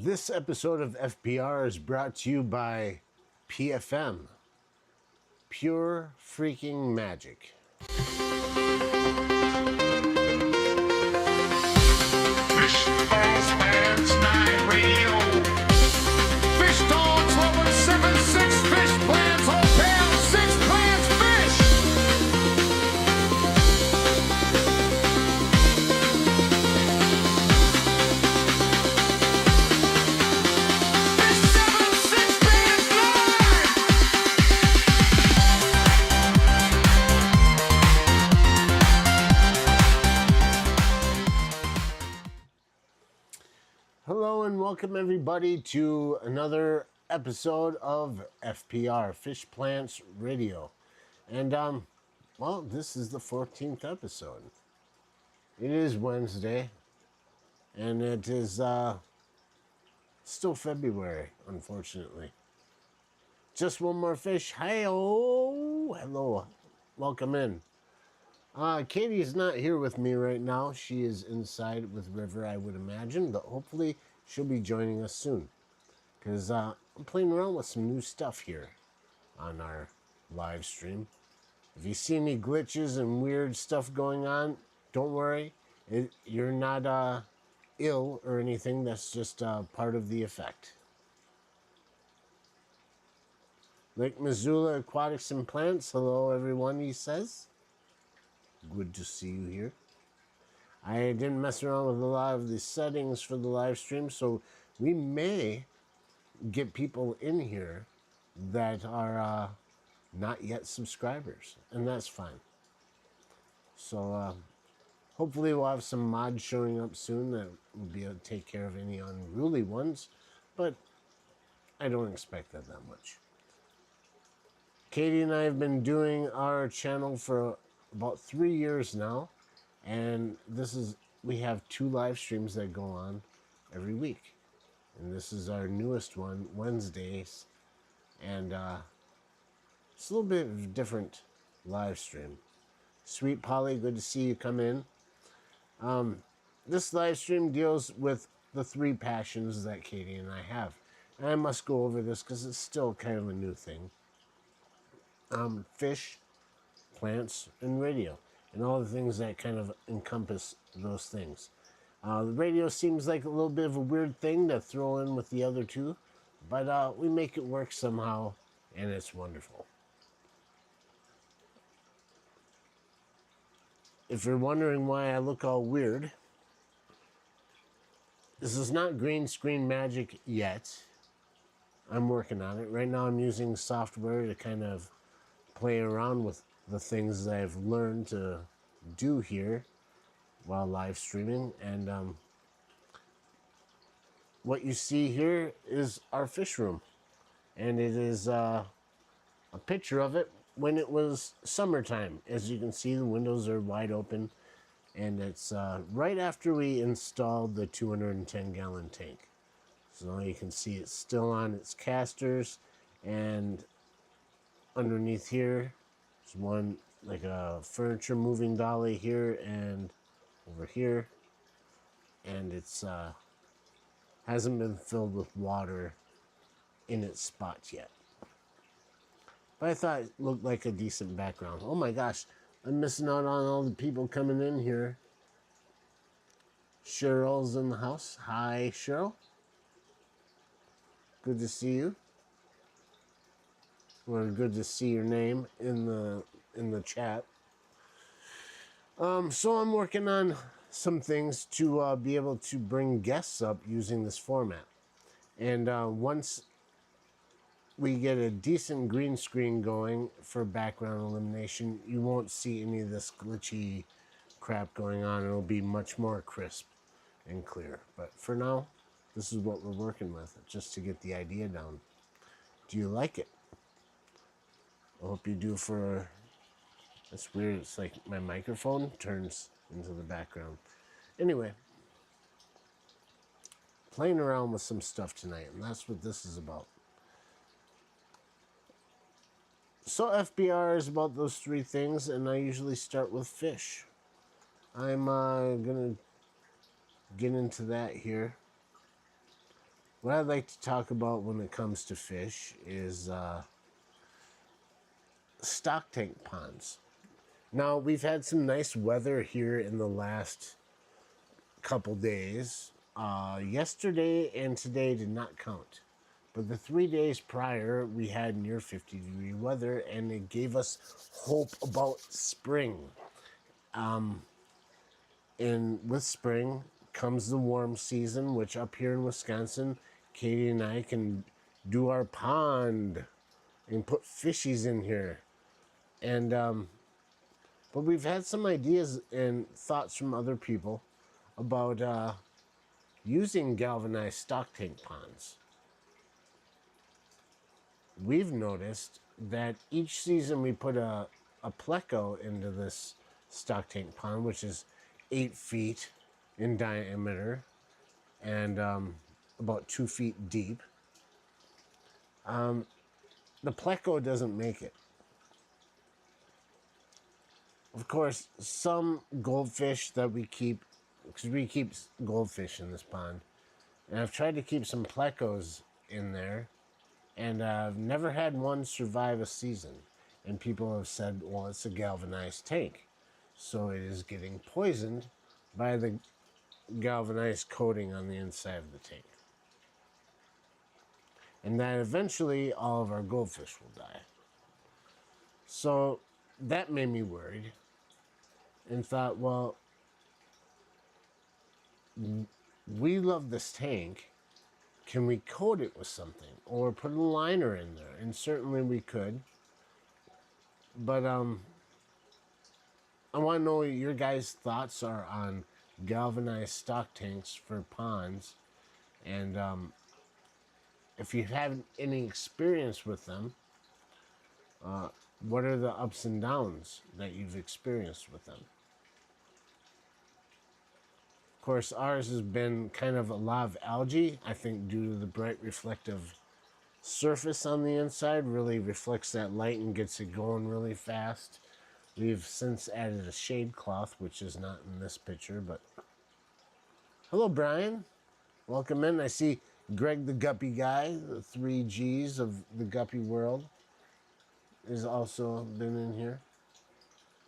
This episode of FPR is brought to you by PFM, Pure Freaking Magic. Fish Balls Fans Night Radio. Fish Dogs Lover 76 Fish Plans Hotel 6 Plans Fish. Fish 76 Plans Live. Hello and welcome everybody to another episode of FPR, Fish Plants Radio. And well, this is the 14th episode. It is Wednesday, and it is still February, unfortunately. Just one more fish. Hi-oh. Hello. Welcome in. Katie's not here with me right now. She is inside with River, I would imagine, but hopefully she'll be joining us soon. Because I'm playing around with some new stuff here on our live stream. If you see any glitches and weird stuff going on, don't worry. You're not ill or anything. That's just part of the effect. Lake Missoula Aquatics and Plants. Hello, everyone, he says. Good to see you here. I didn't mess around with a lot of the settings for the live stream, so we may get people in here that are not yet subscribers, and that's fine. So hopefully we'll have some mods showing up soon that will be able to take care of any unruly ones, but I don't expect that much. Katie and I have been doing our channel for about 3 years now, and we have 2 live streams that go on every week, and this is our newest one, Wednesdays, and it's a little bit of a different live stream. Sweet Polly, good to see you come in. This live stream deals with the 3 passions that Katie and I have, and I must go over this because it's still kind of a new thing. Fish, plants, and radio, and all the things that kind of encompass those things. The radio seems like a little bit of a weird thing to throw in with the other 2, but we make it work somehow, and it's wonderful. If you're wondering why I look all weird, this is not green screen magic yet. I'm working on it. Right now I'm using software to kind of play around with the things that I've learned to do here while live streaming, and what you see here is our fish room, and it is a picture of it when it was summertime. As you can see, the windows are wide open, and it's right after we installed the 210-gallon tank. So you can see it's still on its casters, and underneath here is one like a furniture moving dolly here and over here, and it's hasn't been filled with water in its spots yet, but I thought it looked like a decent background. Oh my gosh, I'm missing out on all the people coming in here. Cheryl's in the house. Hi, Cheryl. Good to see you. Well, good to see your name in the chat. So I'm working on some things to be able to bring guests up using this format. And once we get a decent green screen going for background elimination, you won't see any of this glitchy crap going on. It'll be much more crisp and clear. But for now, this is what we're working with, just to get the idea down. Do you like it? I hope you do. It's weird. It's like my microphone turns into the background. Anyway, playing around with some stuff tonight, and that's what this is about. So FBR is about those 3 things, and I usually start with fish. I'm gonna get into that here. what I'd like to talk about when it comes to fish is stock tank ponds. Now, we've had some nice weather here in the last couple days. Yesterday and today did not count. But the 3 days prior, we had near 50-degree weather, and it gave us hope about spring. And with spring comes the warm season, which up here in Wisconsin, Katie and I can do our pond and put fishies in here. And but we've had some ideas and thoughts from other people about using galvanized stock tank ponds. We've noticed that each season we put a pleco into this stock tank pond, which is 8 feet in diameter and about 2 feet deep. The pleco doesn't make it. Of course, some goldfish that we keep, because we keep goldfish in this pond, and I've tried to keep some plecos in there, and I've never had one survive a season. And people have said, well, it's a galvanized tank, so it is getting poisoned by the galvanized coating on the inside of the tank. And that eventually all of our goldfish will die. So that made me worried and thought, well, we love this tank. Can we coat it with something or put a liner in there? And certainly we could. But I want to know what your guys' thoughts are on galvanized stock tanks for ponds. And if you have any experience with them, what are the ups and downs that you've experienced with them? Of course, ours has been kind of a lot of algae, I think due to the bright reflective surface on the inside, really reflects that light and gets it going really fast. We've since added a shade cloth, which is not in this picture, but hello, Brian. Welcome in. I see Greg the Guppy Guy, the 3 Gs of the Guppy world, has also been in here.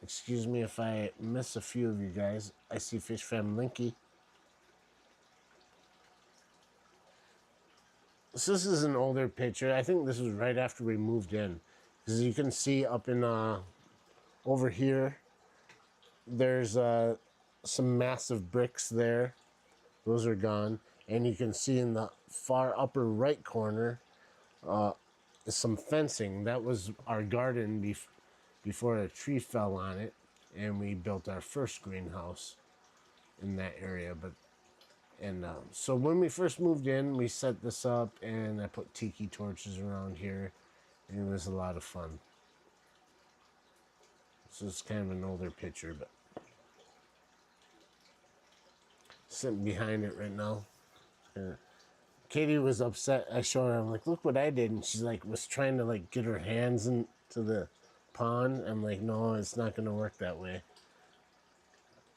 Excuse me if I miss a few of you guys. I see Fish Fam Linky. So this is an older picture. I think this was right after we moved in. Because you can see up in, over here, there's some massive bricks there. Those are gone. And you can see in the far upper right corner, some fencing. That was our garden before a tree fell on it. And we built our first greenhouse in that area. So when we first moved in, we set this up and I put tiki torches around here, and it was a lot of fun. So it's kind of an older picture, but sitting behind it right now. Katie was upset. I showed her, I'm like, look what I did. And she's like, was trying to like get her hands into the pond. I'm like, no, it's not going to work that way.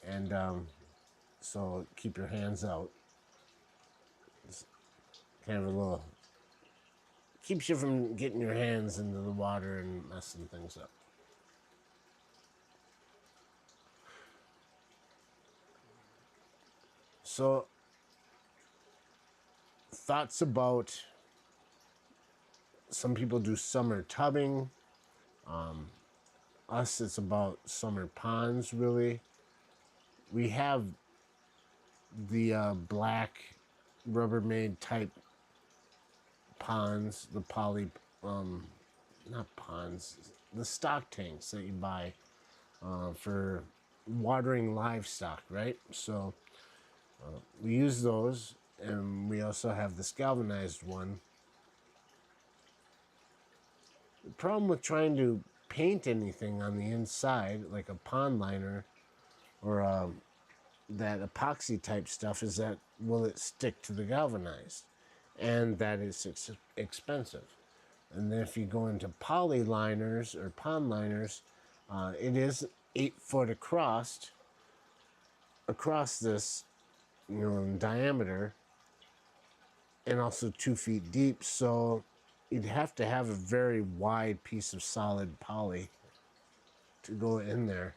And so keep your hands out. It's kind of a little, keeps you from getting your hands into the water and messing things up. So, thoughts about, some people do summer tubbing. Us, it's about summer ponds, really. We have the black Rubbermaid type ponds, the not ponds, the stock tanks that you buy for watering livestock, right? So we use those, and we also have this galvanized one. The problem with trying to paint anything on the inside, like a pond liner or that epoxy type stuff, is that will it stick to the galvanized? And that is expensive. And then if you go into poly liners or pond liners, it is 8 foot across this, in diameter. and also 2 feet deep. So you'd have to have a very wide piece of solid poly to go in there.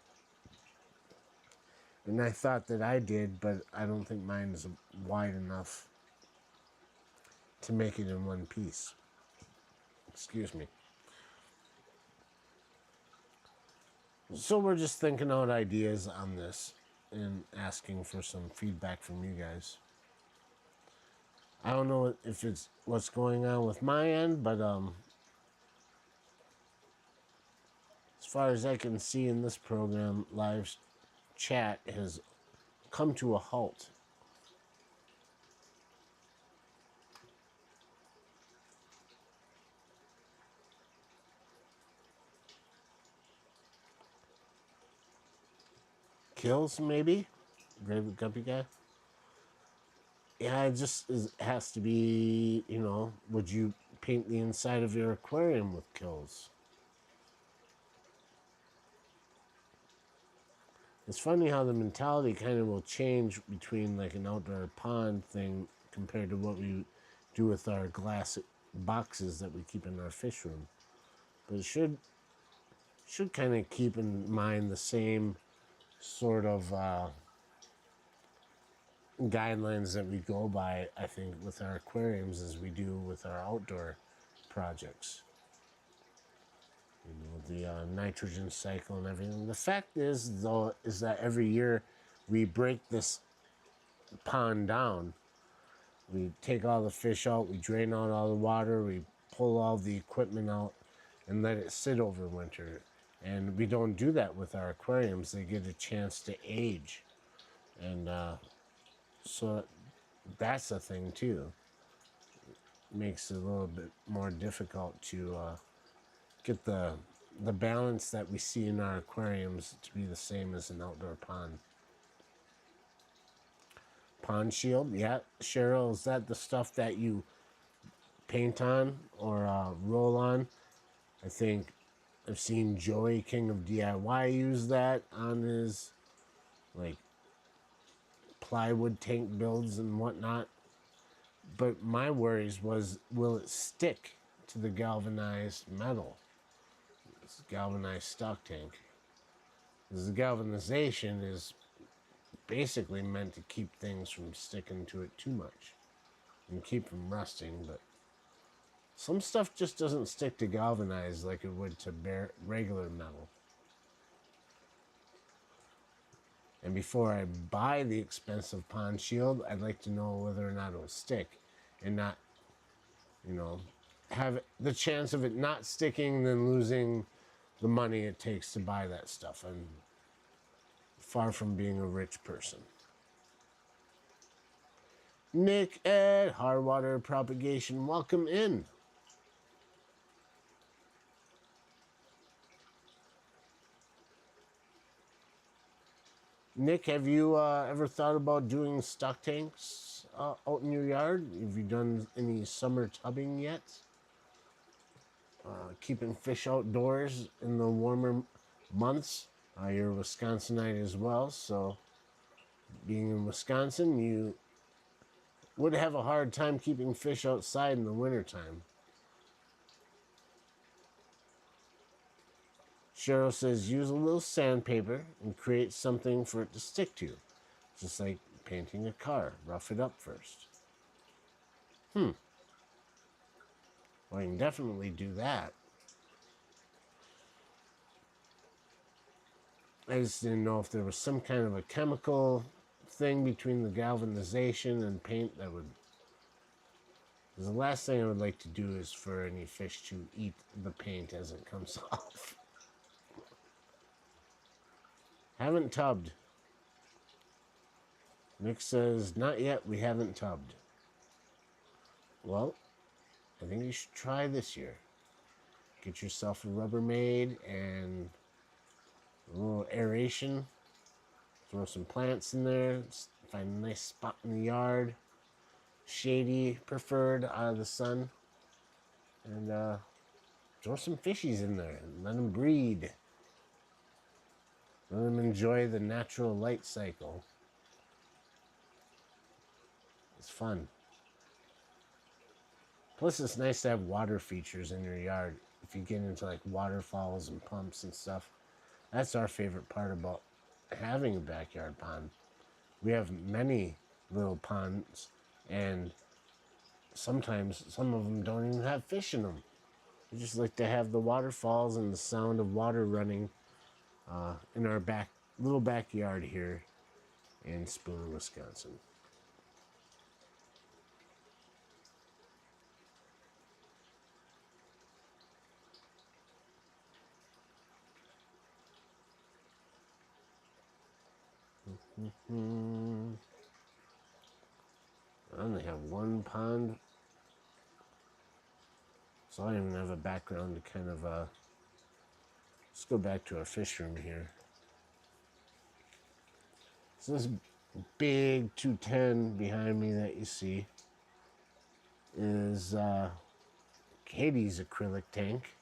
And I thought that I did, but I don't think mine is wide enough to make it in one piece. Excuse me. So we're just thinking out ideas on this and asking for some feedback from you guys. I don't know if it's what's going on with my end, but as far as I can see in this program, live chat has come to a halt. Kills, maybe? Grave Guppy guy? Yeah, it just has to be, would you paint the inside of your aquarium with kills? It's funny how the mentality kind of will change between like an outdoor pond thing compared to what we do with our glass boxes that we keep in our fish room. But it should kind of keep in mind the same sort of guidelines that we go by, I think, with our aquariums as we do with our outdoor projects. The nitrogen cycle and everything. The fact is, though, is that every year we break this pond down. We take all the fish out, we drain out all the water, we pull all the equipment out and let it sit over winter. And we don't do that with our aquariums. They get a chance to age. And so that's a thing too. It makes it a little bit more difficult to get the balance that we see in our aquariums to be the same as an outdoor pond. Pond shield, yeah. Cheryl, is that the stuff that you paint on or roll on? I think I've seen Joey, King of DIY, use that on his like plywood tank builds and whatnot. But my worries was, will it stick to the galvanized metal? This galvanized stock tank. Because the galvanization is basically meant to keep things from sticking to it too much and keep from rusting, but some stuff just doesn't stick to galvanized like it would to regular metal. And before I buy the expensive pond shield, I'd like to know whether or not it'll stick and not, have the chance of it not sticking, then losing the money it takes to buy that stuff. I'm far from being a rich person. Nick at Hardwater Propagation, welcome in. Nick, have you ever thought about doing stock tanks out in your yard? Have you done any summer tubbing yet? Keeping fish outdoors in the warmer months. You're a Wisconsinite as well, so being in Wisconsin, you would have a hard time keeping fish outside in the wintertime. Cheryl says, use a little sandpaper and create something for it to stick to. Just like painting a car. Rough it up first. Well, you can definitely do that. I just didn't know if there was some kind of a chemical thing between the galvanization and paint that would... Because the last thing I would like to do is for any fish to eat the paint as it comes off. Haven't tubbed. Nick says, not yet, we haven't tubbed. Well, I think you should try this year. Get yourself a Rubbermaid and a little aeration. Throw some plants in there. Find a nice spot in the yard. Shady, preferred, out of the sun. And throw some fishies in there and let them breed. Let them enjoy the natural light cycle. It's fun. Plus, it's nice to have water features in your yard. If you get into like waterfalls and pumps and stuff, that's our favorite part about having a backyard pond. We have many little ponds, and sometimes some of them don't even have fish in them. We just like to have the waterfalls and the sound of water running in our little backyard here in Spooner, Wisconsin. I only have one pond, so I don't even have a background to kind of let's go back to our fish room here. So this big 210 behind me that you see is Katie's acrylic tank.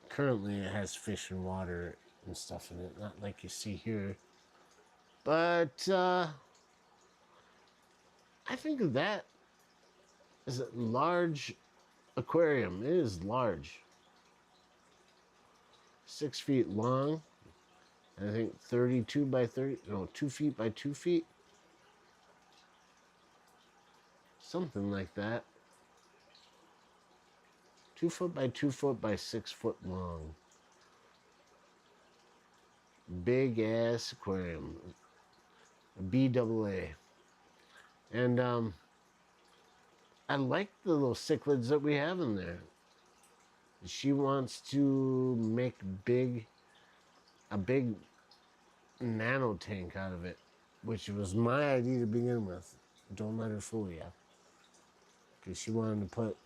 Currently it has fish and water and stuff in it, not like you see here. But I think of that as a large aquarium. It is large. 6 feet long. I think 32 by 30, no, 2 feet by 2 feet. Something like that. 2 foot by 2 foot by 6 foot long. Big ass aquarium. A BAA. And I like the little cichlids that we have in there. She wants to make a big nano tank out of it, which was my idea to begin with. Don't let her fool you. Because she wanted to put,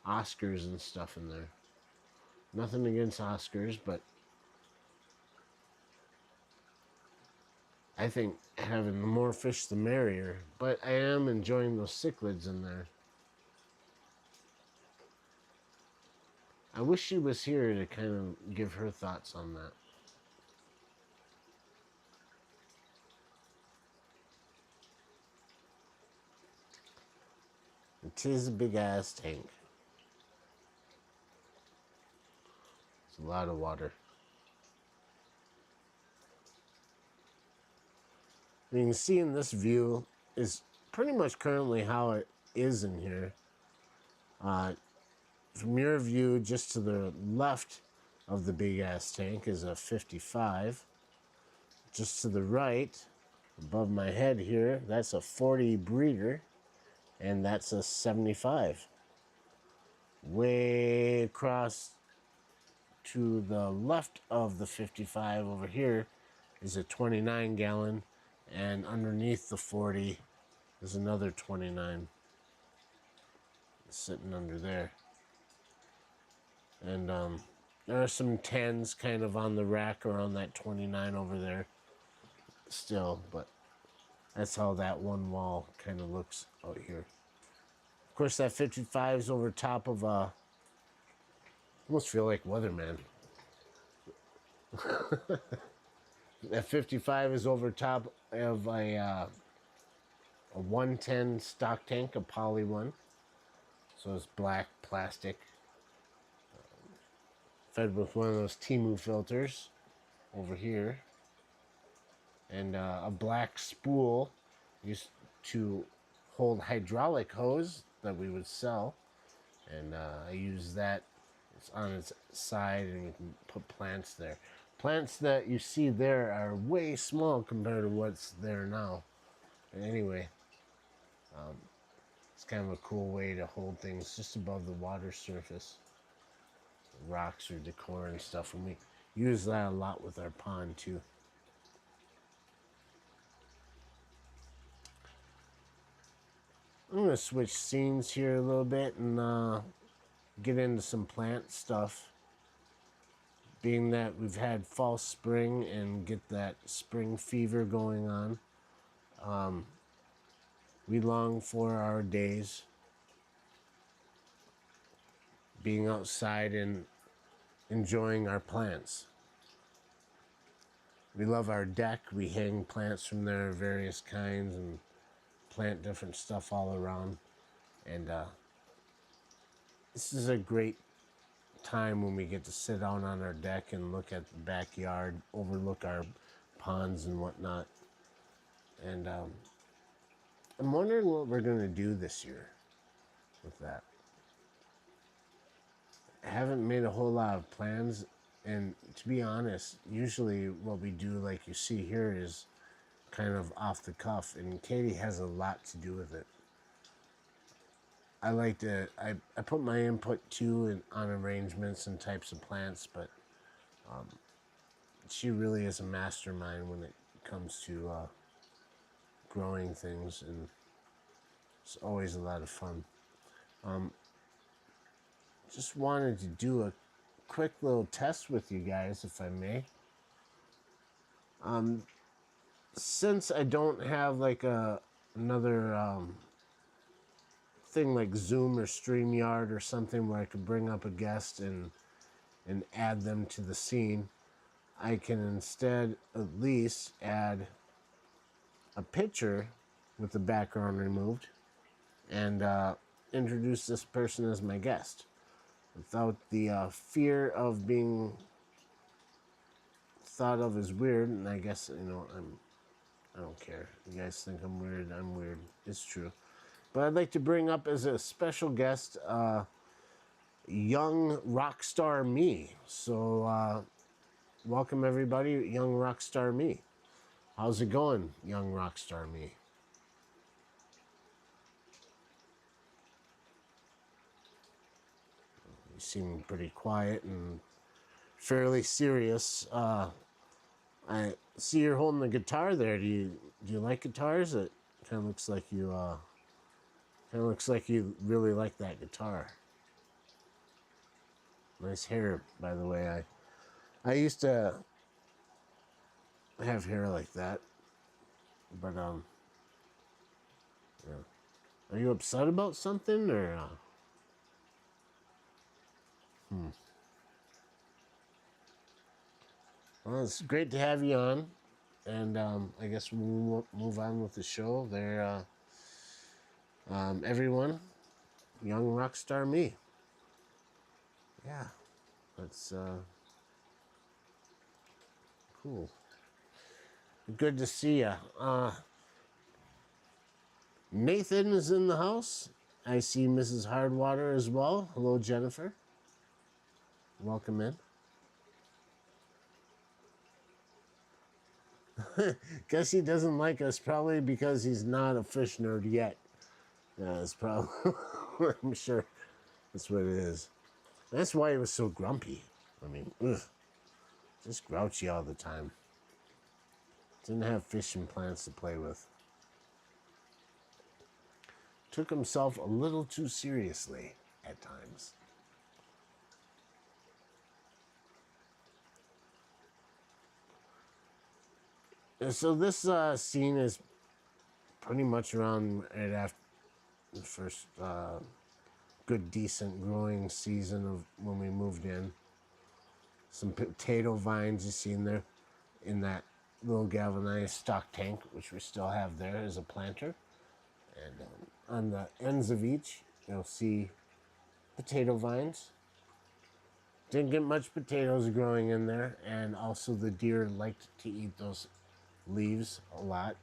Oscars and stuff in there. Nothing against Oscars, but I think having more fish the merrier. But I am enjoying those cichlids in there. I wish she was here to kind of give her thoughts on that. It is a big ass tank. It's a lot of water. You can see in this view is pretty much currently how it is in here. From your view, just to the left of the big ass tank is a 55. Just to the right, above my head here, that's a 40 breeder, and that's a 75. Way across to the left of the 55 over here is a 29 gallon, and underneath the 40 is another 29 sitting under there. And there are some 10s kind of on the rack around that 29 over there still, but that's how that one wall kind of looks out here. Of course, that 55 is over top of almost feel like Weatherman. That 55 is over top of a 110 stock tank, a poly one. So it's black plastic, fed with one of those Temu filters over here, and a black spool used to hold hydraulic hose that we would sell, and I use that. It's on its side, and you can put plants there. Plants that you see there are way small compared to what's there now. But anyway, it's kind of a cool way to hold things just above the water surface. Rocks or decor and stuff, and we use that a lot with our pond too. I'm going to switch scenes here a little bit and get into some plant stuff. Being that we've had false spring and get that spring fever going on, we long for our days being outside and enjoying our plants. We love our deck. We hang plants from there, various kinds, and plant different stuff all around. And this is a great time when we get to sit down on our deck and look at the backyard, overlook our ponds and whatnot. And I'm wondering what we're going to do this year with that. I haven't made a whole lot of plans, and to be honest, usually what we do, like you see here, is kind of off the cuff, and Katie has a lot to do with it. I like to, I put my input too on arrangements and types of plants, but she really is a mastermind when it comes to growing things, and it's always a lot of fun. Just wanted to do a quick little test with you guys, if I may. Since I don't have like another thing like Zoom or StreamYard or something where I could bring up a guest and add them to the scene, I can instead at least add a picture with the background removed and introduce this person as my guest without the fear of being thought of as weird. And I guess, you know, I don't care. You guys think I'm weird, I'm weird. It's true. But I'd like to bring up as a special guest young rock star me. So welcome everybody, young rock star me. How's it going, young rock star me? You seem pretty quiet and fairly serious. I see you're holding the guitar there. Do you like guitars? It kind of looks like you really like that guitar. Nice hair, by the way. I used to have hair like that, but yeah. Are you upset about something, or Well, it's great to have you on, and I guess we'll move on with the show. There, everyone, young rock star me. Yeah, that's cool. Good to see you. Nathan is in the house. I see Mrs. Hardwater as well. Hello, Jennifer. Welcome in. Guess he doesn't like us probably because he's not a fish nerd yet. Yeah, that's probably, I'm sure that's what it is. That's why he was so grumpy. I mean, just grouchy all the time. Didn't have fishing plants to play with. Took himself a little too seriously at times. So this scene is pretty much around right after the first good, decent growing season of when we moved in. Some potato vines you see in there, in that little galvanized stock tank, which we still have there as a planter. And on the ends of each, you'll see potato vines. Didn't get much potatoes growing in there, and also the deer liked to eat those leaves a lot.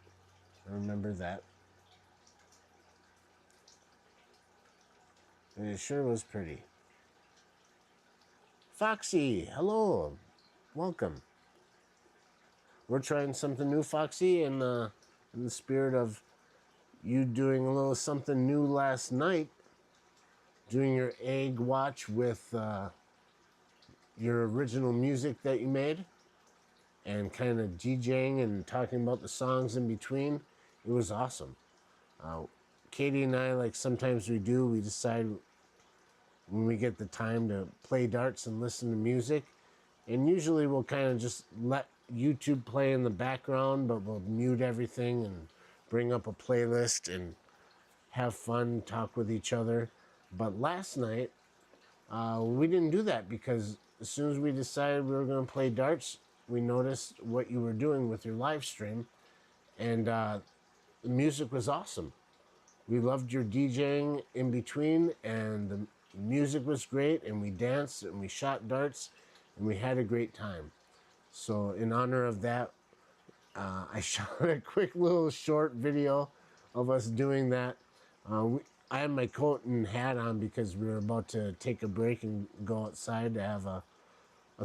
I remember that. And it sure was pretty. Foxy, hello. Welcome. We're trying something new, Foxy, and in the spirit of you doing a little something new last night, doing your egg watch with your original music that you made, and kind of DJing and talking about the songs in between. It was awesome. Katie and I, like sometimes we decide when we get the time to play darts and listen to music. And usually we'll kind of just let YouTube play in the background, but we'll mute everything and bring up a playlist and have fun, talk with each other. But last night, we didn't do that because as soon as we decided we were going to play darts, we noticed what you were doing with your live stream. And as the music was awesome. We loved your DJing in between, and the music was great, and we danced and we shot darts, and we had a great time. So, in honor of that, I shot a quick little short video of us doing that. I had my coat and hat on because we were about to take a break and go outside to have a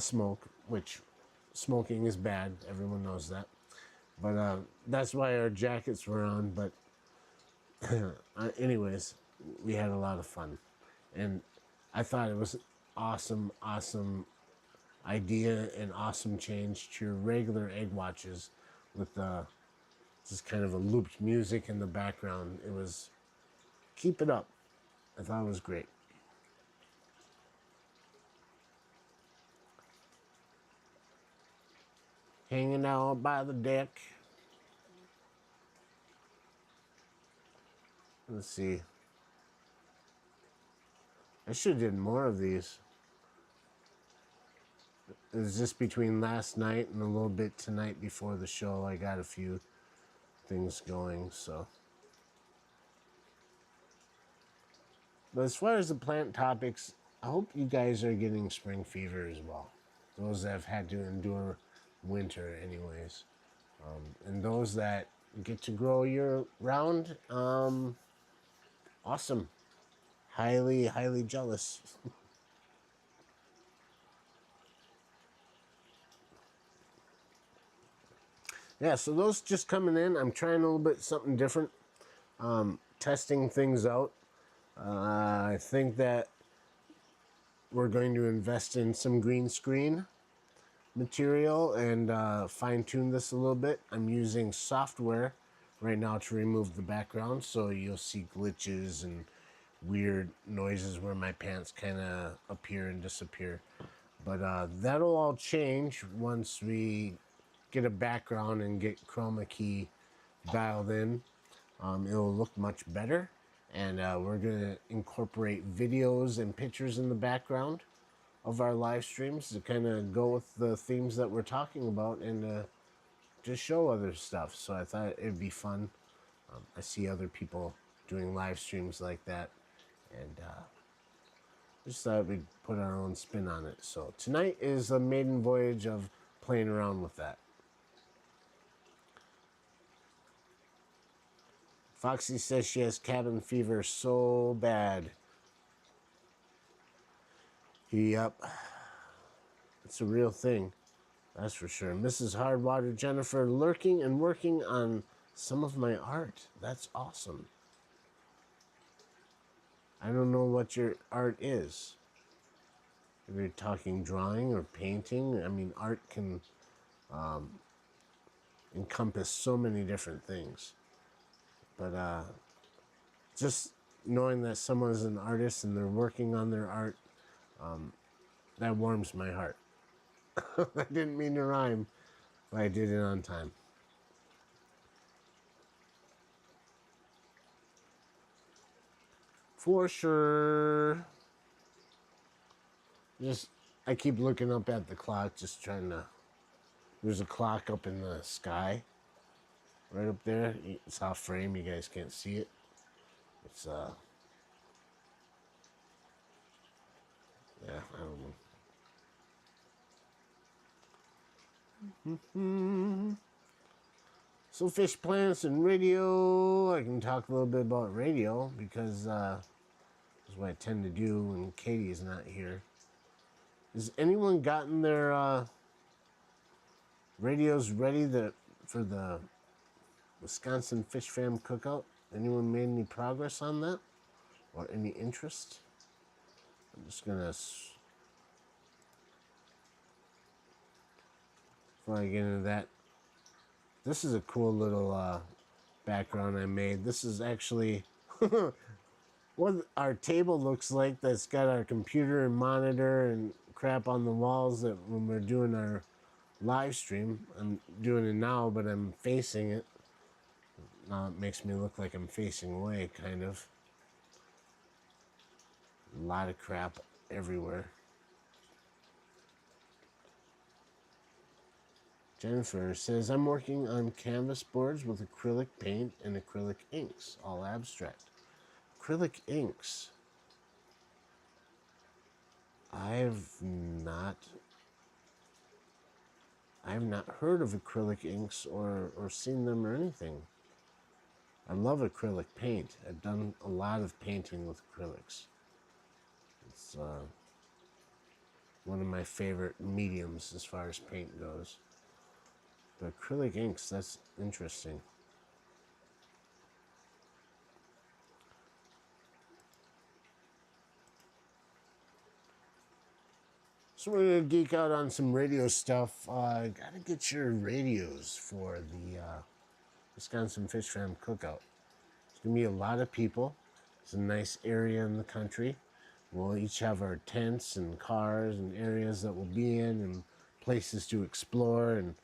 smoke, which smoking is bad. Everyone knows that. But that's why our jackets were on. But anyways, we had a lot of fun. And I thought it was awesome idea and awesome change to your regular egg watches with just kind of a looped music in the background. It was, keep it up. I thought it was great. Hanging out by the deck. Let's see. I should have did more of these. It was just between last night and a little bit tonight before the show. I got a few things going, so. But as far as the plant topics, I hope you guys are getting spring fever as well. Those that have had to endure winter anyways. And those that get to grow year round, awesome. Highly jealous. Yeah, so those just coming in. I'm trying a little bit something different. Testing things out. I think that we're going to invest in some green screen material and fine tune this a little bit. I'm using software right now to remove the background, so you'll see glitches and weird noises where my pants kind of appear and disappear. But that'll all change once we get a background and get chroma key dialed in. It'll look much better, and we're gonna incorporate videos and pictures in the background of our live streams to kind of go with the themes that we're talking about and just show other stuff. So I thought it'd be fun. I see other people doing live streams like that, and just thought we'd put our own spin on it. So tonight is a maiden voyage of playing around with that. Foxy says she has cabin fever so bad. Yep. It's a real thing. That's for sure. Mrs. Hardwater Jennifer lurking and working on some of my art. That's awesome. I don't know what your art is. If you're talking drawing or painting, I mean, art can encompass so many different things. But just knowing that someone's an artist and they're working on their art, that warms my heart. I didn't mean to rhyme, but I did it on time. For sure. I keep looking up at the clock, just trying to. There's a clock up in the sky, right up there. It's off frame. You guys can't see it. It's yeah, I don't know. So fish plants and radio. I can talk a little bit about radio because that's what I tend to do when Katie is not here. Has anyone gotten their radios ready for the Wisconsin Fish Fam cookout? Anyone made any progress on that? Or any interest? I'm just gonna, before I get into that, this is a cool little background I made. This is actually what our table looks like that's got our computer and monitor and crap on the walls that when we're doing our live stream. I'm doing it now, but I'm facing it. Now it makes me look like I'm facing away, kind of. A lot of crap everywhere. Jennifer says, I'm working on canvas boards with acrylic paint and acrylic inks, all abstract. Acrylic inks. I've not heard of acrylic inks or seen them or anything. I love acrylic paint. I've done a lot of painting with acrylics. It's one of my favorite mediums as far as paint goes. But acrylic inks, that's interesting. So we're going to geek out on some radio stuff. Got to get your radios for the Wisconsin Fish Fam Cookout. It's going to be a lot of people. It's a nice area in the country. We'll each have our tents and cars and areas that we'll be in and places to explore and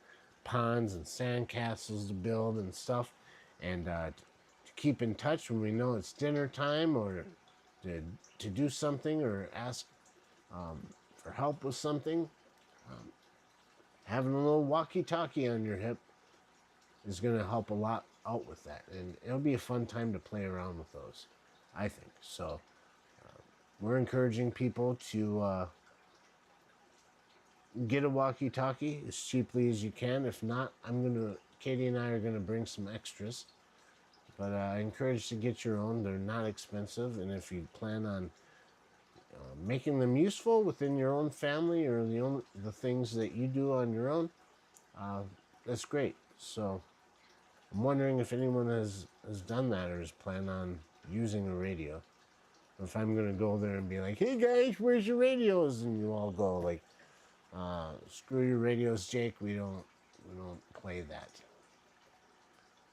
ponds and sand castles to build and stuff. And to keep in touch when we know it's dinner time or to do something or ask for help with something. Having a little walkie-talkie on your hip is going to help a lot out with that. And it'll be a fun time to play around with those, I think. So we're encouraging people to get a walkie-talkie as cheaply as you can. If not, Katie and I are going to bring some extras. But I encourage to get your own. They're not expensive. And if you plan on making them useful within your own family or the things that you do on your own, that's great. So I'm wondering if anyone has done that or is planning on using a radio. Or if I'm going to go there and be like, hey guys, where's your radios? And you all go like, screw your radios, Jake. We don't play that.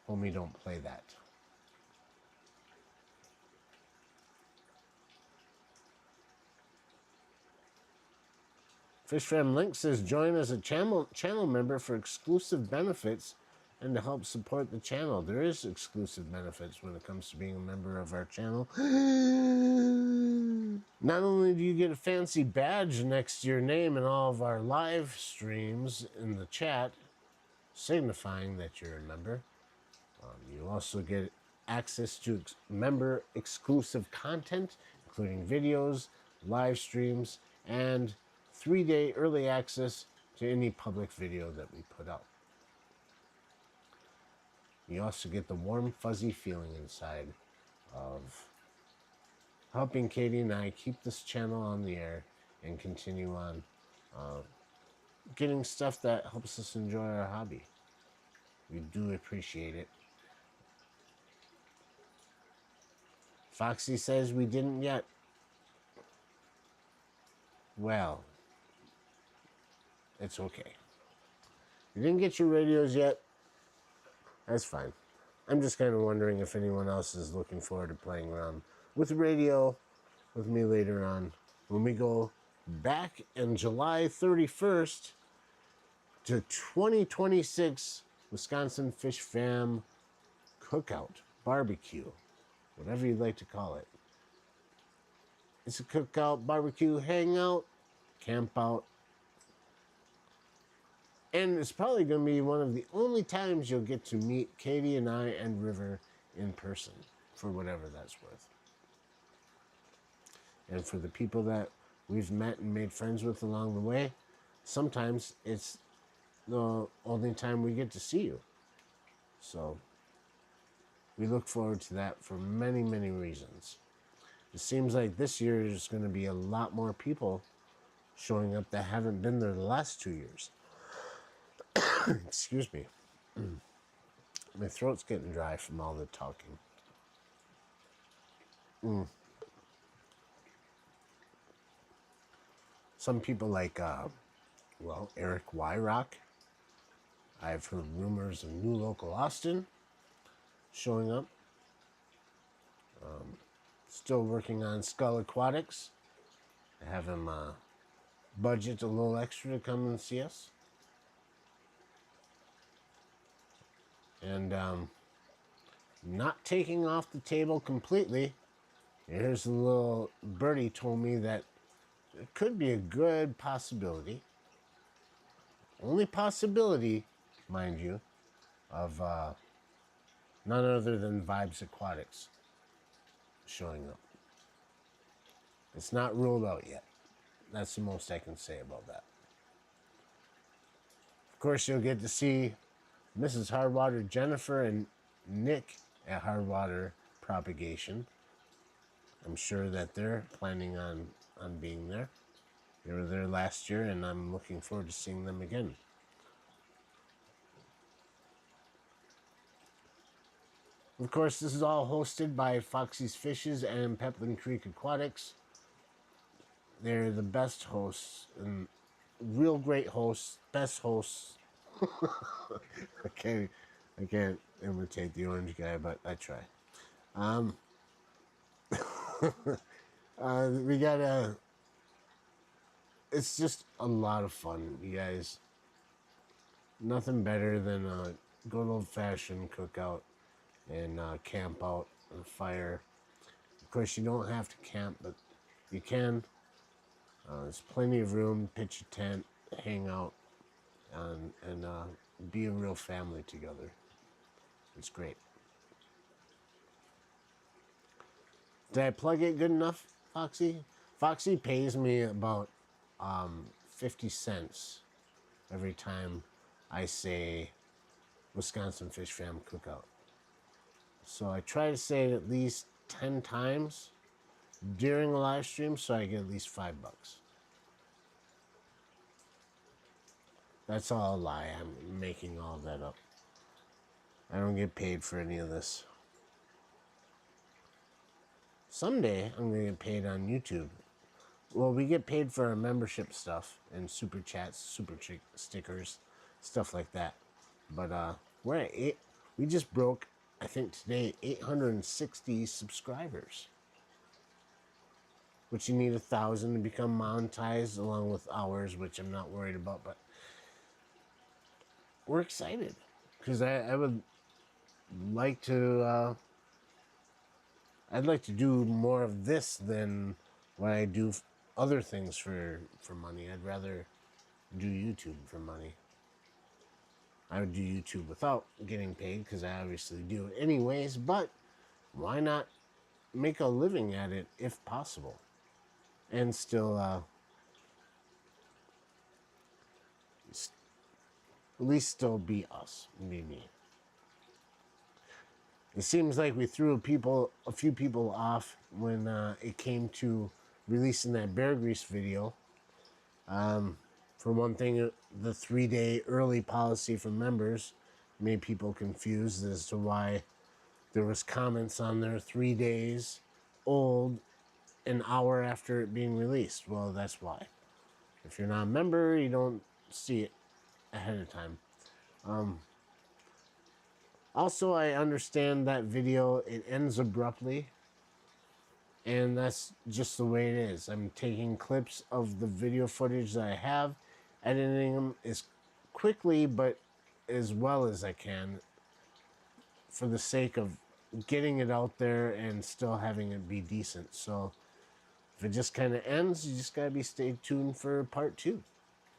Homie, don't play that. Fish Fam Link says, join as a channel member for exclusive benefits and to help support the channel. There is exclusive benefits when it comes to being a member of our channel. Not only do you get a fancy badge next to your name in all of our live streams in the chat, signifying that you're a member, you also get access to member exclusive content, including videos, live streams, and 3-day early access to any public video that we put out. You also get the warm, fuzzy feeling inside of helping Katie and I keep this channel on the air and continue on getting stuff that helps us enjoy our hobby. We do appreciate it. Foxy says we didn't yet. Well, it's okay. You didn't get your radios yet. That's fine. I'm just kind of wondering if anyone else is looking forward to playing around with radio with me later on when we go back in July 31st to 2026 Wisconsin Fish Fam Cookout, barbecue, whatever you'd like to call it. It's a cookout, barbecue, hangout, camp out. And it's probably going to be one of the only times you'll get to meet Katie and I and River in person, for whatever that's worth. And for the people that we've met and made friends with along the way, sometimes it's the only time we get to see you. So we look forward to that for many, many reasons. It seems like this year is going to be a lot more people showing up that haven't been there the last 2 years. Excuse me. My throat's getting dry from all the talking. Some people like, Eric Wyrock. I've heard rumors of New Local Austin showing up. Still working on Skull Aquatics. I have him budget a little extra to come and see us. And not taking off the table completely. Here's a little birdie told me that it could be a good possibility. Only possibility mind you, of none other than Vibes Aquatics showing up. It's not ruled out yet. That's the most I can say about that. Of course, you'll get to see Mrs. Hardwater Jennifer and Nick at Hardwater Propagation. I'm sure that they're planning on being there. They were there last year, and I'm looking forward to seeing them again. Of course, this is all hosted by Foxy's Fishes and Peplin Creek Aquatics. They're the best hosts, and real great hosts, best hosts. I can't imitate the orange guy, but I try. We got it's just a lot of fun, you guys. Nothing better than a good old-fashioned cookout and camp out on a fire. Of course, you don't have to camp, but you can. There's plenty of room, pitch a tent, hang out, and be a real family together. It's great. Did I plug it good enough, Foxy? Foxy pays me about 50 cents every time I say Wisconsin Fish Fam Cookout. So I try to say it at least 10 times during a live stream, so I get at least $5. That's all a lie. I'm making all that up. I don't get paid for any of this. Someday I'm going to get paid on YouTube. Well, we get paid for our membership stuff and super chats, super stickers, stuff like that. But we're at we just broke, I think today, 860 subscribers. Which you need 1,000 to become monetized, along with hours, which I'm not worried about. But we're excited because I would like to. I'd like to do more of this than what I do other things for money. I'd rather do YouTube for money. I would do YouTube without getting paid because I obviously do it anyways, but why not make a living at it if possible? And still at least still be us, be me. It seems like we threw a few people off when it came to releasing that Bear Grease video. For one thing, the 3-day early policy for members made people confused as to why there was comments on there 3 days old, an hour after it being released. Well, that's why. If you're not a member, you don't see it ahead of time. Also, I understand that video, it ends abruptly, and that's just the way it is. I'm taking clips of the video footage that I have, editing them as quickly but as well as I can for the sake of getting it out there and still having it be decent. So if it just kind of ends, you just gotta be stay tuned for part 2,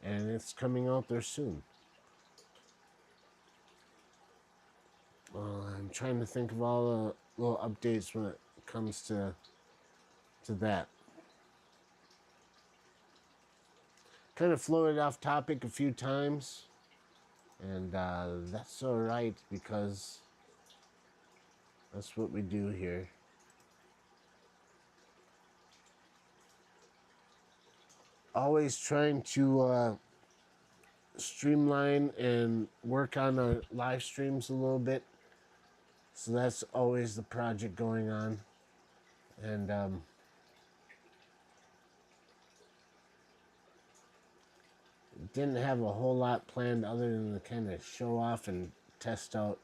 and it's coming out there soon. I'm trying to think of all the little updates when it comes to that. Kind of floated off topic a few times, and that's all right because that's what we do here. Always trying to streamline and work on our live streams a little bit. So that's always the project going on. And didn't have a whole lot planned other than to kind of show off and test out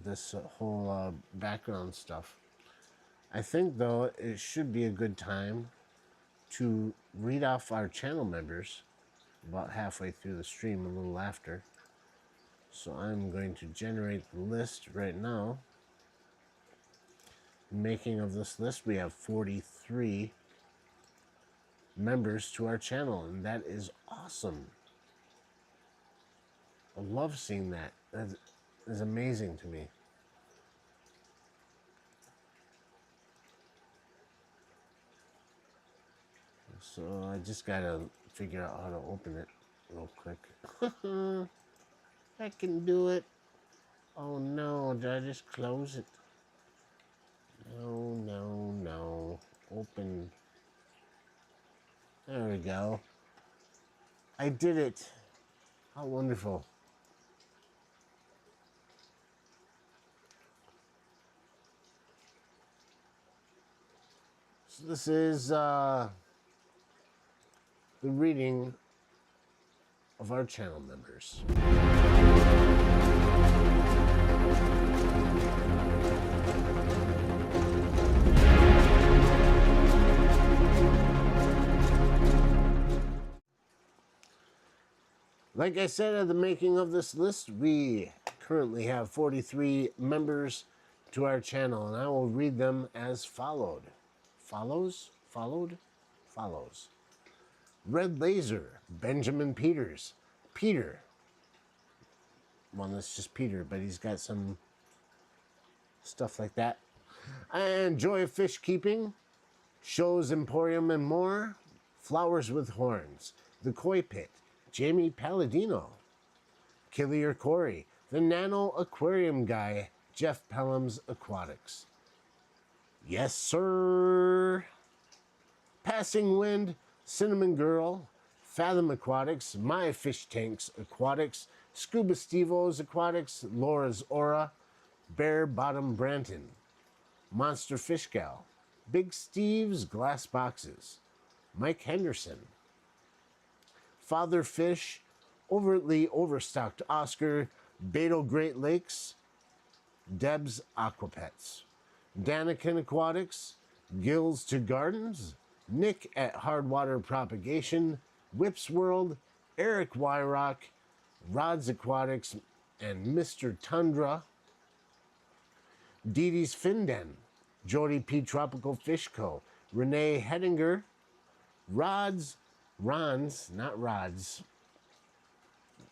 this whole background stuff. I think, though, it should be a good time to read off our channel members about halfway through the stream, a little after. So I'm going to generate the list right now. Making of this list, we have 43 members to our channel, and that is awesome. love seeing that. That is amazing to me. So I just gotta figure out how to open it real quick. I can do it. Oh no, did I just close it? No, no, no. Open. There we go. I did it. How wonderful. So this is the reading of our channel members. Like I said at the making of this list, we currently have 43 members to our channel, and I will read them as followed. Followed? Red Laser, Benjamin Peters. Peter. Well, that's just Peter, but he's got some stuff like that. And Joy of Fish Keeping, Shows Emporium and More, Flowers with Horns, The Koi Pit, Jamie Palladino, Killier Corey, The Nano Aquarium Guy, Jeff Pelham's Aquatics. Yes, sir. Passing Wind, Cinnamon Girl, Fathom Aquatics, My Fish Tanks Aquatics, Scuba Stevo's Aquatics, Laura's Aura, Bear Bottom Branton, Monster Fish Gal, Big Steve's Glass Boxes, Mike Henderson, Father Fish, Overtly Overstocked Oscar, Beto Great Lakes, Deb's Aquapets, Danikin Aquatics, Gills to Gardens, Nick at Hardwater Propagation, Whips World, Eric Wyrock, Rods Aquatics, and Mr. Tundra, Dee Dee's Fin Den, Jody P. Tropical Fish Co., Renee Hedinger, Rons, not Rods.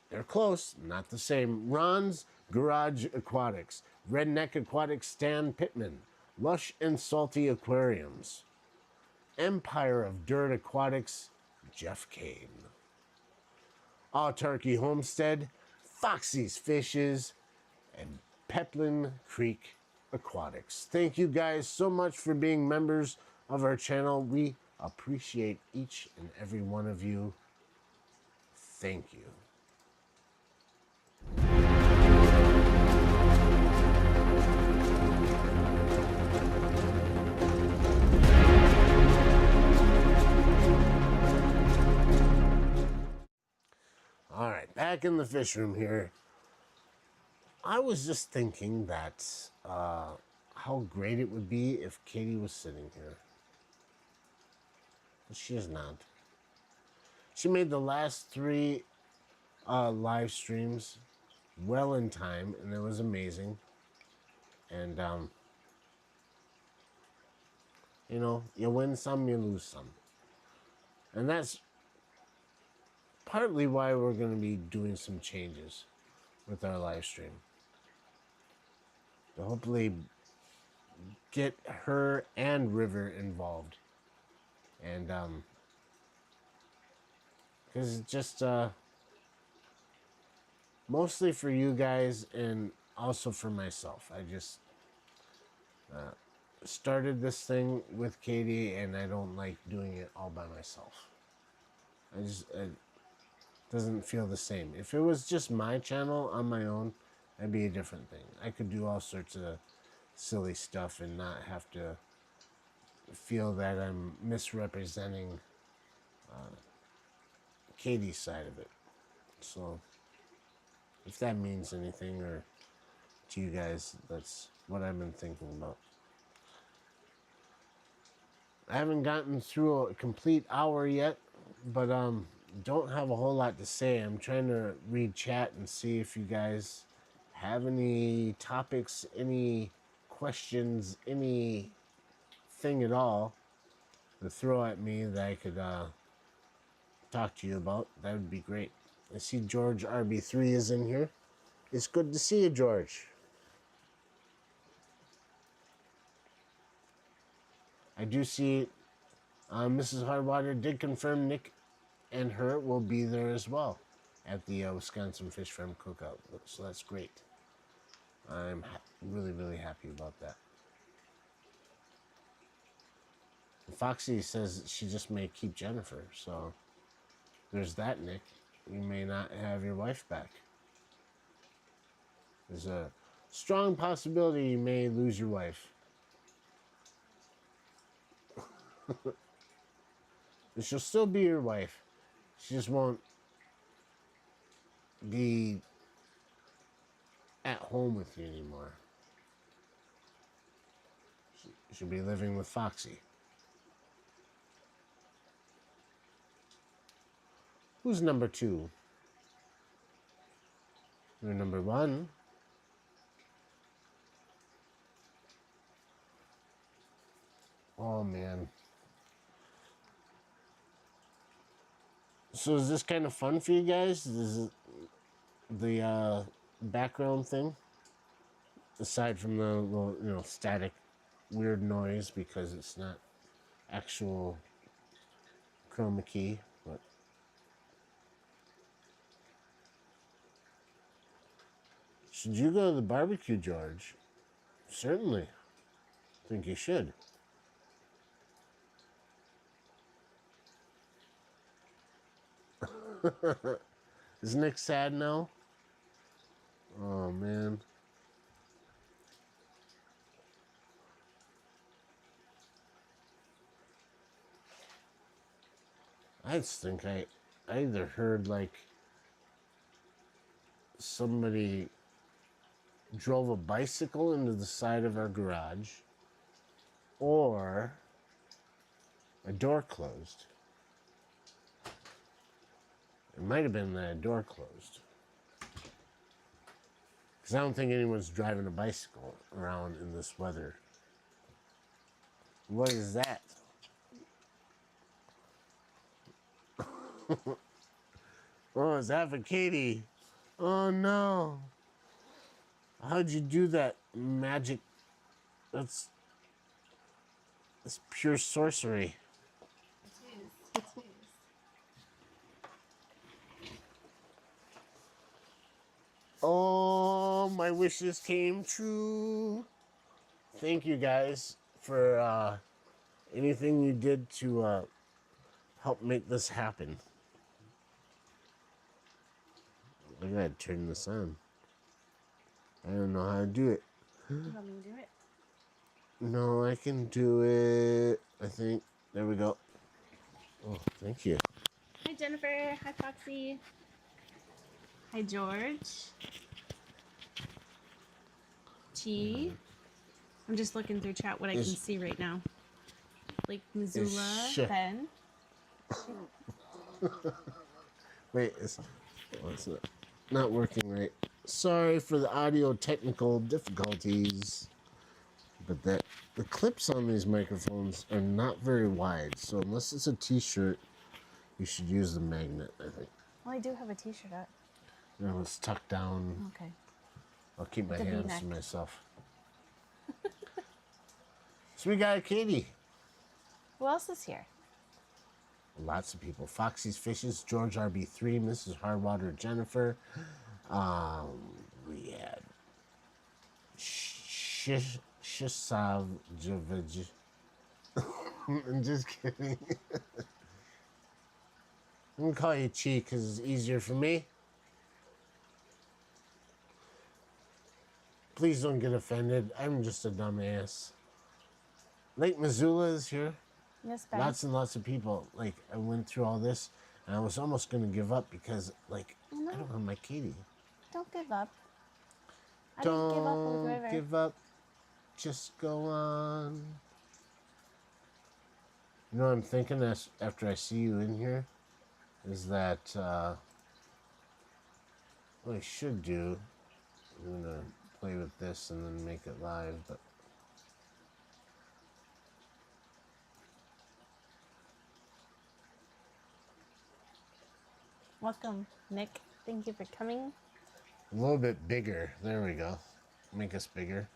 They're close, not the same. Ron's Garage Aquatics, Redneck Aquatics Stan Pittman, Lush and Salty Aquariums, Empire of Dirt Aquatics, Jeff Kane, Autarky Homestead, Foxy's Fishes, and Peplin Creek Aquatics. Thank you guys so much for being members of our channel. We appreciate each and every one of you. Thank you. All right, back in the fish room here. I was just thinking that how great it would be if Katie was sitting here. But she is not. She made the last 3 live streams well in time, and it was amazing. And, you know, you win some, you lose some. And that's partly why we're going to be doing some changes with our live stream. To hopefully get her and River involved. And, because it's just, mostly for you guys and also for myself. I just started this thing with Katie, and I don't like doing it all by myself. It doesn't feel the same. If it was just my channel on my own, that'd be a different thing. I could do all sorts of silly stuff and not have to feel that I'm misrepresenting Katie's side of it. So, if that means anything or to you guys, that's what I've been thinking about. I haven't gotten through a complete hour yet, but don't have a whole lot to say. I'm trying to read chat and see if you guys have any topics, any questions, anything at all to throw at me that I could talk to you about. That would be great. I see George RB3 is in here. It's good to see you, George. I do see Mrs. Hardwater did confirm Nick and her will be there as well at the Wisconsin Fish Farm Cookout. So that's great. I'm really, really happy about that. Foxy says she just may keep Jennifer, so there's that, Nick. You may not have your wife back. There's a strong possibility you may lose your wife. But she'll still be your wife. She just won't be at home with you anymore. She'll be living with Foxy. Who's number 2? You're number 1. Oh, man. So is this kind of fun for you guys? Is the background thing? Aside from the little, static weird noise because it's not actual chroma key, but should you go to the barbecue, George? Certainly. I think you should. Is Nick sad now? Oh, man. I just think I either heard like somebody drove a bicycle into the side of our garage or a door closed. It might have been the door closed. Because I don't think anyone's driving a bicycle around in this weather. What is that? Oh, is that for Katie? Oh no. How'd you do that magic? That's pure sorcery. It is. Oh, my wishes came true. Thank you guys for anything you did to help make this happen. I gotta turn this on. I don't know how to do it. You want me to do it? No, I can do it. I think. There we go. Oh, thank you. Hi, Jennifer. Hi, Foxy. Hi, George. Chi. I'm just looking through chat what I can see right now. Like Missoula, Sh- Ben. Wait, it's not working right. Sorry for the audio technical difficulties. But the clips on these microphones are not very wide, so unless it's a t-shirt, you should use the magnet, I think. Well, I do have a t-shirt up. No, it's tucked down. Okay. I'll keep my The hands V-neck. to myself. So we got Katie. Who else is here? Lots of people. Foxy's Fishes, George RB3, Mrs. Hardwater, Jennifer. We had Shisav Javij. I'm just kidding. I'm gonna call you Chi because it's easier for me. Please don't get offended. I'm just a dumbass. Lake Missoula is here. Miss Ben. Lots and lots of people. Like, I went through all this and I was almost going to give up because, like, No. I don't have my Katie. Don't give up. I didn't give up with Don't River. give up. Just go on. You know what I'm thinking after I see you in here? Is that, what I should do, I'm going to play with this and then make it live, but Welcome, Nick. Thank you for coming. A little bit bigger. There we go. Make us bigger.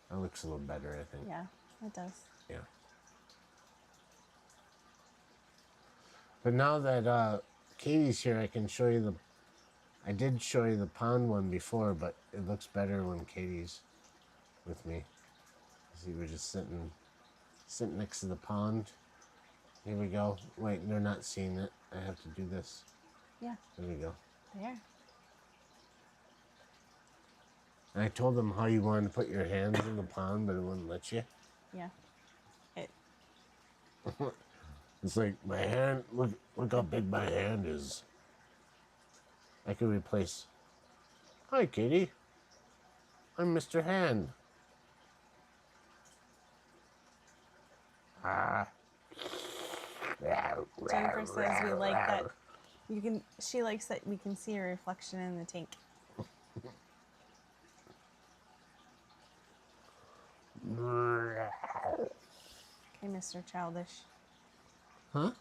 That looks a little better, I think. Yeah, it does. Yeah. But now that Katie's here, I can show you the... I did show you the pond one before, but it looks better when Katie's with me. See, we're just sitting next to the pond. Here we go. Wait, they're not seeing it. I have to do this. Yeah, There we go. there. And I told them how you wanted to put your hands in the pond, but it wouldn't let you. Yeah. It. It's like my hand. Look how big my hand is. I could replace. Hi, Katie. I'm Mr. Hand. Ah. Jennifer says we like that. You can. She likes that we can see a reflection in the tank. Okay, Mr. Childish. Huh?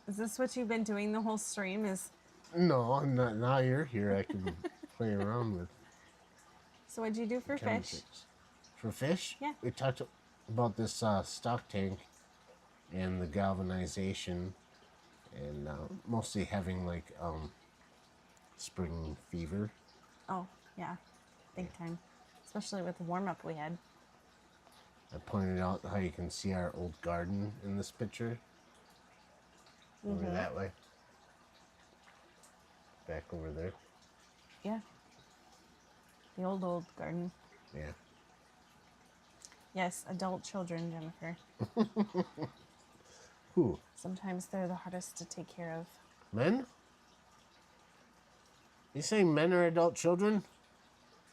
Is this what you've been doing the whole stream? Is No, I'm not. Now you're here. I can play around with so? What'd you do for fish? chemicals. For fish? Yeah. We talked about this stock tank and the galvanization, and mostly having like spring fever. Oh yeah, big time. Especially with the warm up we had. I pointed out how you can see our old garden in this picture. Over that way. Back over there. Yeah. The old garden. Yeah. Yes, adult children, Jennifer. Who? Sometimes they're the hardest to take care of. Men? You saying men are adult children?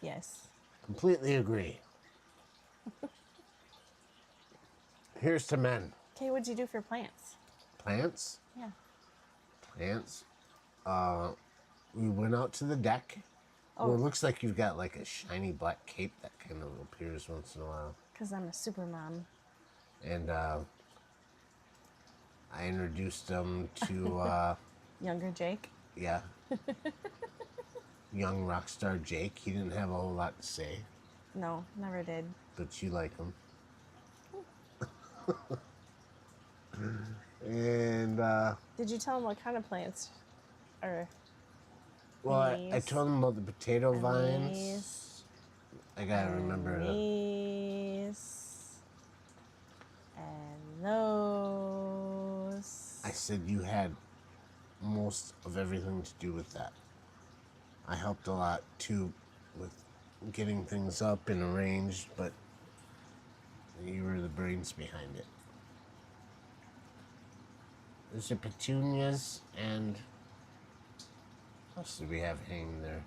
Yes. Completely agree. Here's to men. Okay, what'd you do for plants? Plants? Yeah. Plants. We went out to the deck. Well, Oh. it looks like you've got like a shiny black cape that kind of appears once in a while. Because I'm a super mom. And I introduced them to, Younger Jake. yeah, young rock star Jake. He didn't have a whole lot to say, No, never did. but you like him. And, Did you tell him what kind of plants? Or well, I These. told him about the potato vines. these. I gotta remember to. These. And those. I said you had most of everything to do with that. I helped a lot too with getting things up and arranged, but you were the brains behind it. There's the petunias and what else do we have hanging there?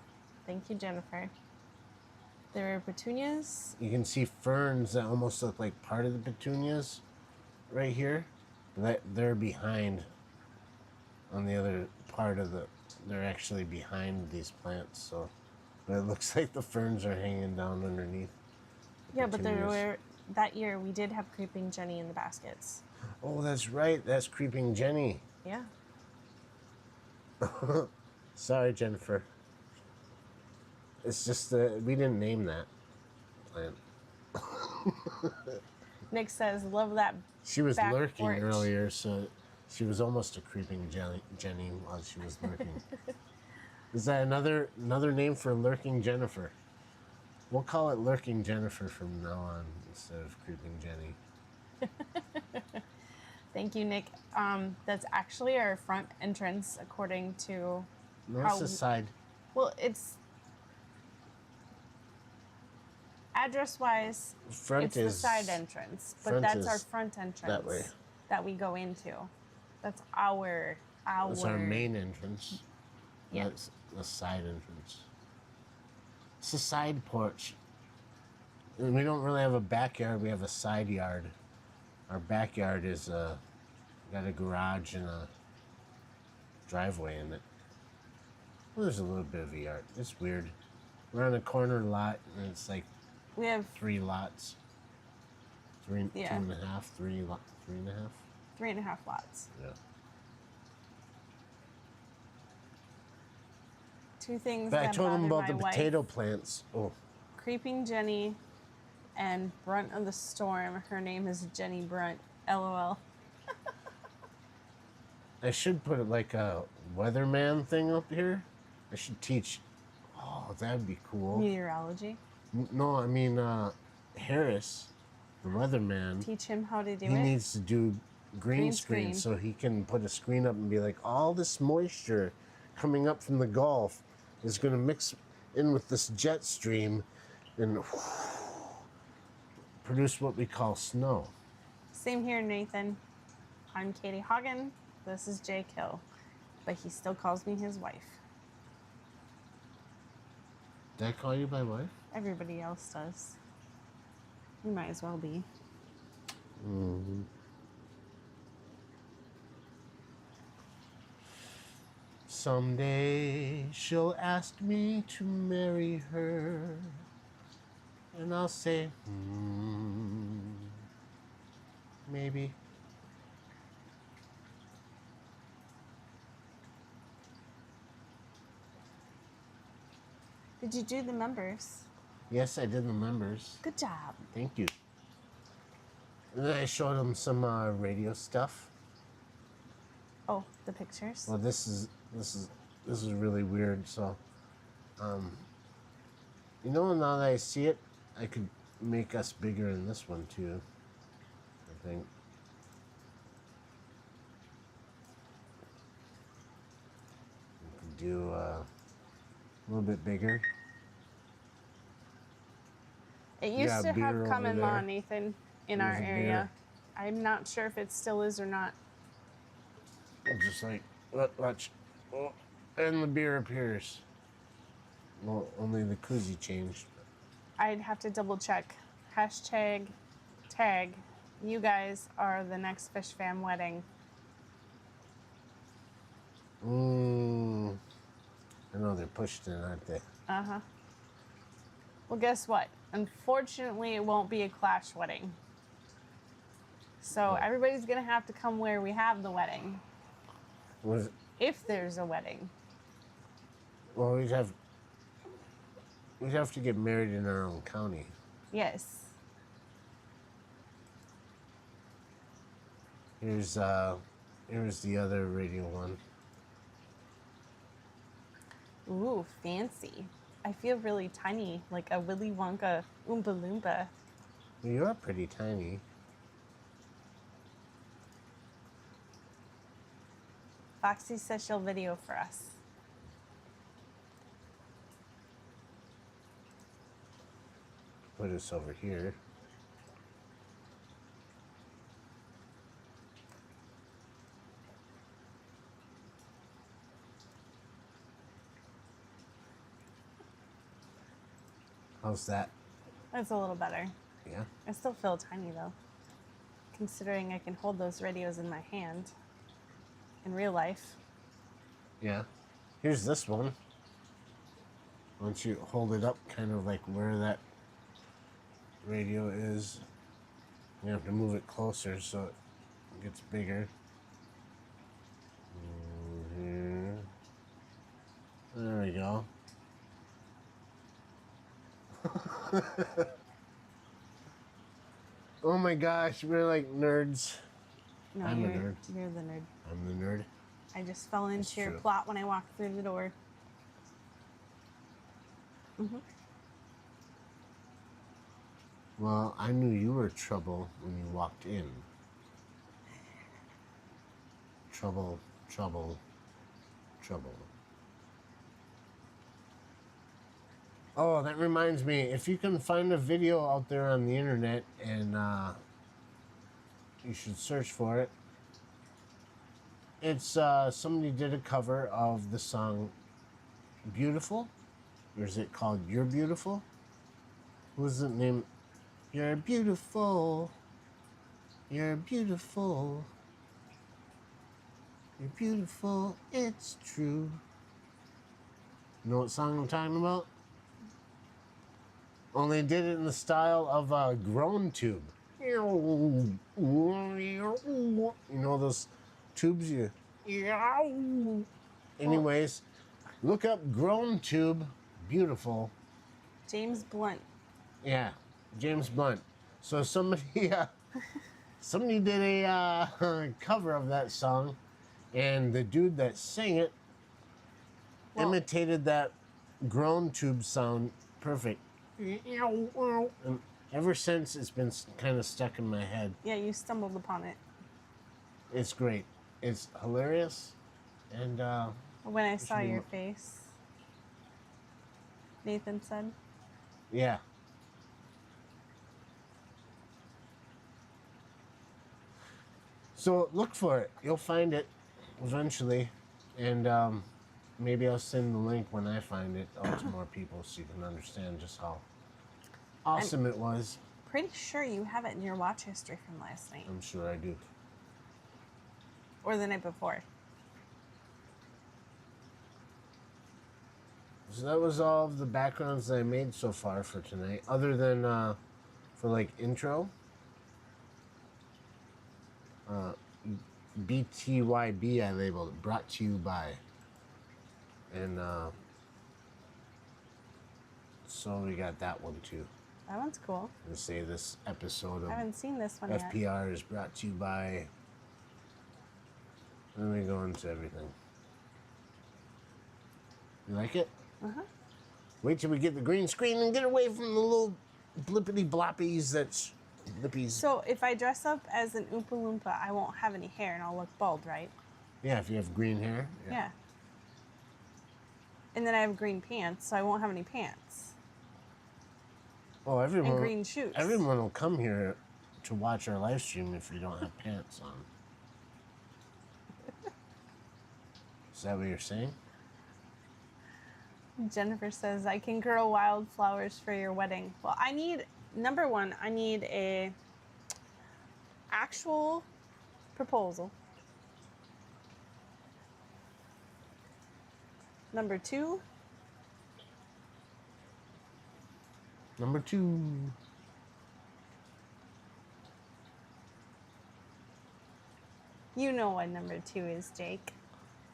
Thank you, Jennifer. There are petunias. You can see ferns that almost look like part of the petunias right here. That they're behind on the other part of the. They're actually behind these plants, so. But it looks like the ferns are hanging down underneath. the Yeah, but there petunias. were that year we did have creeping Jenny in the baskets. Oh, that's right. That's creeping Jenny. Yeah. Sorry, Jennifer. It's just that we didn't name that plant. Nick says, "Love that." She was Back lurking porch. earlier, so she was almost a creeping Jenny while she was lurking. Is that another name for lurking Jennifer? We'll call it lurking Jennifer from now on instead of creeping Jenny. Thank you, Nick. That's actually our front entrance, according to. No, it's How- the side. Well, it's address-wise. Front It's is the side entrance, but front that's our is front entrance that way. that we go into. That's our. That's our main entrance. Yeah. That's the side entrance. It's a side porch. And we don't really have a backyard. We have a side yard. Our backyard is got a garage and a driveway in it. Well, there's a little bit of a yard. It's weird. We're on a corner lot, and it's like We have 3 lots. Three, Yeah. 2.5, 3 and a half. 3.5 lots. Yeah. Two things But I that told him bother about the my wife. potato plants. Oh, Creeping Jenny and Brunt of the Storm. Her name is Jenny Brunt. LOL. I should put it like a weatherman thing up here. I should teach. Oh, that'd be cool. Meteorology. No, I mean Harris, the weatherman. Teach him how to do He it. needs to do green screen screen. so he can put a screen up and be like, all this moisture coming up from the Gulf is going to mix in with this jet stream and produce what we call snow. Same here, Nathan. I'm Katie Hagen. This is Jake Hill. But he still calls me his wife. Did I call you by wife? Everybody else does. You might as well be. Someday she'll ask me to marry her, and I'll say, maybe. Did you do the members? Yes, I did the members. Good job. Thank you. And then I showed him some radio stuff. Oh, the pictures? Well, this is really weird. So, you know, now that I see it, I could make us bigger in this one too. I think. We could do a little bit bigger. It used Yeah, to have beer Come over and Law, there. Nathan, in There's our a area. I'm not sure if it still is or not. Just like, watch. Oh, and the beer appears. Well, only the koozie changed. I'd have to double check. Hashtag tag. You guys are the next Fish Fam wedding. I know they're pushed in, aren't they? Uh-huh. Well, guess what? Unfortunately, it won't be a Clash wedding. So everybody's going to have to come where we have the wedding. Was If there's a wedding. well, we'd have to get married in our own county. Yes. Here's the other radio one. Ooh, fancy. I feel really tiny, like a Willy Wonka Oompa Loompa. Well, you are pretty tiny. Foxy says she'll video for us. Put us over here. How's that? That's a little better. Yeah. I still feel tiny though, considering I can hold those radios in my hand in real life. Yeah. Here's this one. Once you hold it up, kind of like where that radio is, you have to move it closer so it gets bigger. Here. There we go. Oh my gosh, we're like nerds. No, I'm a you're nerd. you're the nerd. I'm the nerd. I just fell into your true. plot when I walked through the door. Well, I knew you were trouble when you walked in. Trouble, trouble, trouble. Oh, that reminds me. If you can find a video out there on the internet, and you should search for it. It's somebody did a cover of the song "Beautiful," or is it called "You're Beautiful"? Who's the name? You're beautiful. You're beautiful. You're beautiful. It's true. You know what song I'm talking about? Only did it in the style of a groan tube. You know those tubes you. Anyways, Look up Grown Tube. Beautiful. James Blunt. Yeah, James Blunt. So somebody somebody did a cover of that song, and the dude that sang it Well- imitated that Grown Tube sound perfect. And ever since, it's been kind of stuck in my head. Yeah, you stumbled upon it. It's great. It's hilarious, and When I saw be your mo- face, Nathan said. yeah. So look for it. You'll find it eventually, and maybe I'll send the link when I find it out to more people so you can understand just how awesome it was. Pretty sure you have it in your watch history from last night I'm sure I do. or the night before. So that was all of the backgrounds that I made so far for tonight, other than for like intro. BTYB I labeled it, brought to you by. And so we got that one too. That one's cool. And say this episode I of haven't seen this one yet. FPR is brought to you by. Let me go into everything. You like it? Uh-huh. Wait till we get the green screen and get away from the little blippity bloppies that's blippies. So if I dress up as an Oompa Loompa, I won't have any hair and I'll look bald, right? Yeah, if you have green hair. Yeah. And then I have green pants, so I won't have any pants. Oh, everyone. And green shoes. Everyone will come here to watch our live stream if you don't have pants on. Is that what you're saying? Jennifer says, I can grow wildflowers for your wedding. Well, I need, number one, I need a actual proposal. Number two, Number 2. you know what number two is, Jake.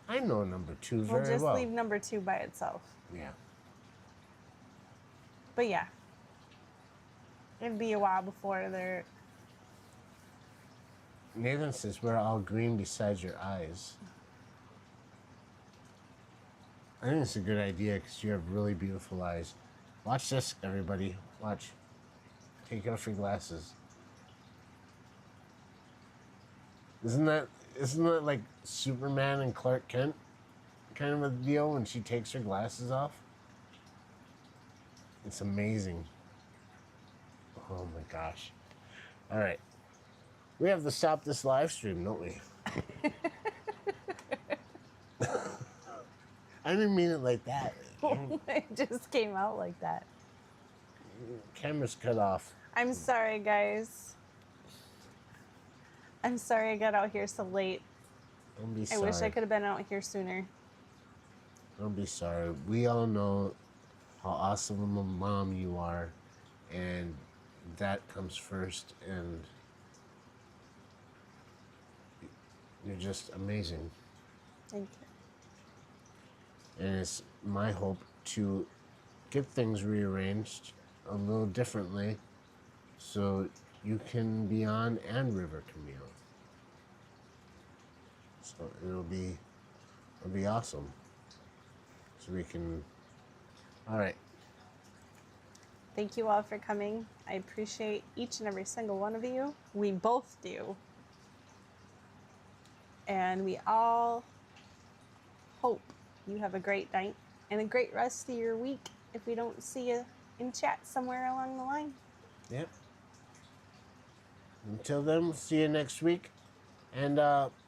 I know number 2 We'll very just well. leave number two by itself. Yeah. But yeah, it'd be a while before they're. Nathan says we're all green besides your eyes. I think it's a good idea because you have really beautiful eyes. Watch this, everybody. Watch. Take off your glasses. Isn't that like Superman and Clark Kent kind of a deal when she takes her glasses off? It's amazing. Oh my gosh. All right. We have to stop this live stream, don't we? I didn't mean it like that. It just came out like that. Camera's cut off. I'm sorry, guys. I'm sorry I got out here so late. Don't be I sorry. wish I could have been out here sooner. Don't be sorry. We all know how awesome of a mom you are, and that comes first, and you're just amazing. Thank you. And it's my hope to get things rearranged a little differently so you can be on and River can be on. So it'll be awesome. So we can. All right. Thank you all for coming. I appreciate each and every single one of you. We both do. And we all hope you have a great night and a great rest of your week if we don't see you in chat somewhere along the line. Yep. Until then, we'll see you next week. And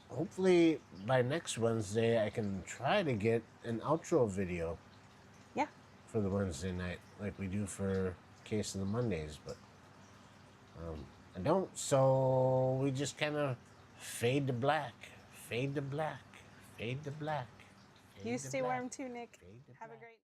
hopefully by next Wednesday, I can try to get an outro video Yeah. for the Wednesday night, like we do for Case of the Mondays. But I don't, so we just kind of fade to black, fade to black, fade to black. You fade to stay black, warm too, Nick. fade to Have a black. great